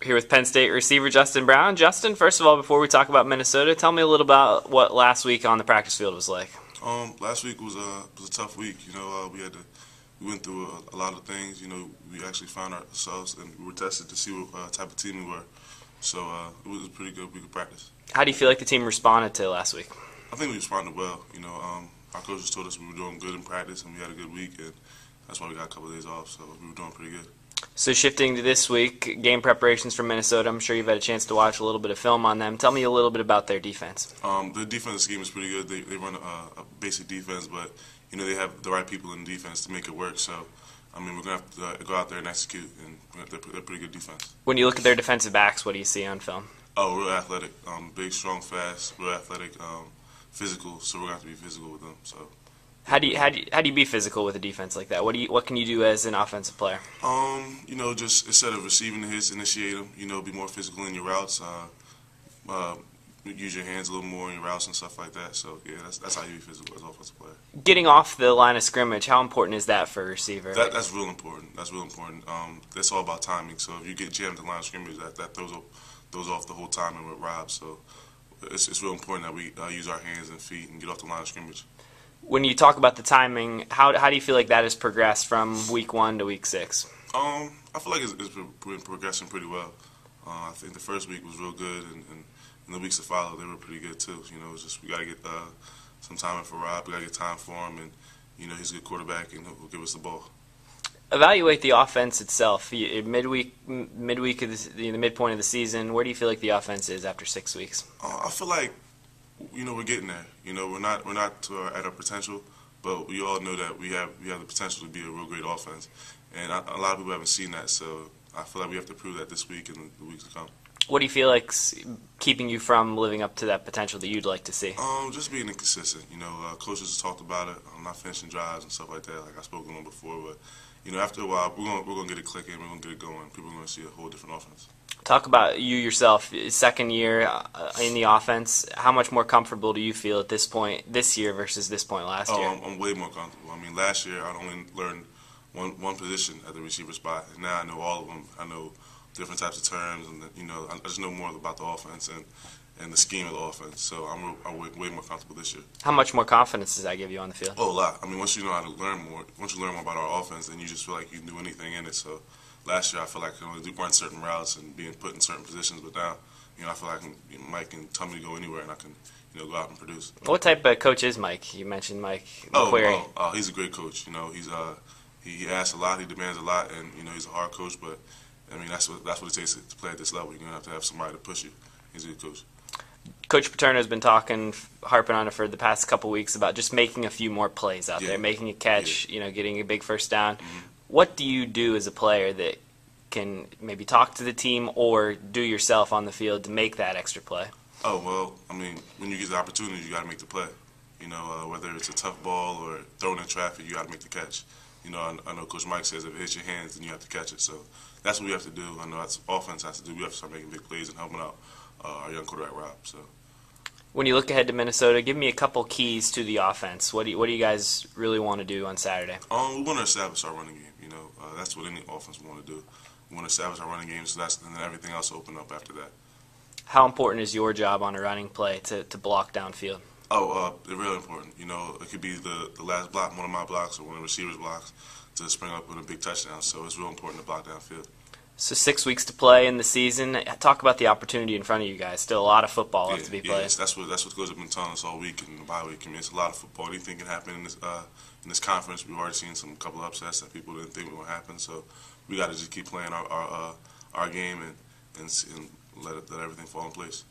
Here with Penn State receiver Justin Brown. Justin, first of all, before we talk about Minnesota, tell me a little about what last week on the practice field was like. Last week was a tough week. We went through a lot of things. We actually found ourselves and we were tested to see what type of team we were. So it was a pretty good week of practice. How do you feel like the team responded to last week? I think we responded well. Our coaches told us we were doing good in practice and we had a good week, and that's why we got a couple of days off. So we were doing pretty good. So shifting to this week, game preparations for Minnesota. I'm sure you've had a chance to watch a little bit of film on them. Tell me a little bit about their defense. The defensive scheme is pretty good. They run a basic defense, but they have the right people in defense to make it work. So we're going to have to go out there and execute, and they're pretty good defense. When you look at their defensive backs, what do you see on film? Oh, real athletic, big, strong, fast, real athletic, physical. So we're going to have to be physical with them. So. How do you be physical with a defense like that? What can you do as an offensive player? Just instead of receiving the hits, initiate them. Be more physical in your routes. Use your hands a little more in your routes and stuff like that. So yeah, that's how you be physical as an offensive player. Getting off the line of scrimmage, how important is that for a receiver? That's real important. That's real important. That's all about timing. So if you get jammed at the line of scrimmage, that throws off the whole timing with Rob. So it's real important that we use our hands and feet and get off the line of scrimmage. When you talk about the timing, how do you feel like that has progressed from week 1 to week 6? I feel like it's been progressing pretty well. I think the first week was real good, and the weeks that followed, they were pretty good too. It's just we got to get some timing for Rob. We got to get time for him, and he's a good quarterback, and he'll give us the ball. Evaluate the offense itself. Midweek of the midpoint of the season. Where do you feel like the offense is after 6 weeks? I feel like we're getting there. We're not at our potential, but we all know that we have the potential to be a real great offense, and a lot of people haven't seen that. So I feel like we have to prove that this week and the weeks to come. What do you feel like's keeping you from living up to that potential that you'd like to see? Just being inconsistent. Coaches have talked about it. I'm not finishing drives and stuff like that, like I spoke on before. But after a while, we're gonna get it clicking. We're gonna get it going. People are gonna see a whole different offense. Talk about you yourself, second year in the offense. How much more comfortable do you feel at this point this year versus this point last year? I'm way more comfortable. Last year I only learned one position at the receiver spot, and now I know all of them. I know different types of terms, and I just know more about the offense and the scheme of the offense. So I'm way more comfortable this year. How much more confidence does that give you on the field? Oh, a lot. Once you know how to learn more, once you learn more about our offense, then you just feel like you can do anything in it. So last year I feel like I could only run certain routes and being put in certain positions, but now I feel like Mike can tell me to go anywhere and I can go out and produce. What type of coach is Mike? You mentioned Mike McQuarrie. He's a great coach. He asks a lot, he demands a lot, and he's a hard coach. But that's what it takes to play at this level. You're gonna have to have somebody to push you. He's a good coach. Coach Paterno's been harping on it for the past couple weeks about just making a few more plays out there, making a catch, getting a big first down. Mm-hmm. What do you do as a player that can maybe talk to the team or do yourself on the field to make that extra play? Oh, well, when you get the opportunity, you got to make the play. Whether it's a tough ball or thrown in traffic, you got to make the catch. I know Coach Mike says if it hits your hands, then you have to catch it. So that's what we have to do. I know that's what offense has to do. We have to start making big plays and helping out our young quarterback Rob. So. When you look ahead to Minnesota, give me a couple keys to the offense. What do you guys really want to do on Saturday? We want to establish our running game. That's what any offense want to do. We want to establish our running game, so and then everything else will open up after that. How important is your job on a running play to block downfield? They're really important. It could be the last block, one of my blocks, or one of the receivers' blocks, to spring up with a big touchdown. So it's real important to block downfield. So 6 weeks to play in the season. Talk about the opportunity in front of you guys. Still a lot of football left to be played. Yes, that's what goes up in telling us all week in the bye week. It's a lot of football. Anything can happen in this conference. We've already seen a couple of upsets that people didn't think were going to happen. So we got to just keep playing our game and let everything fall in place.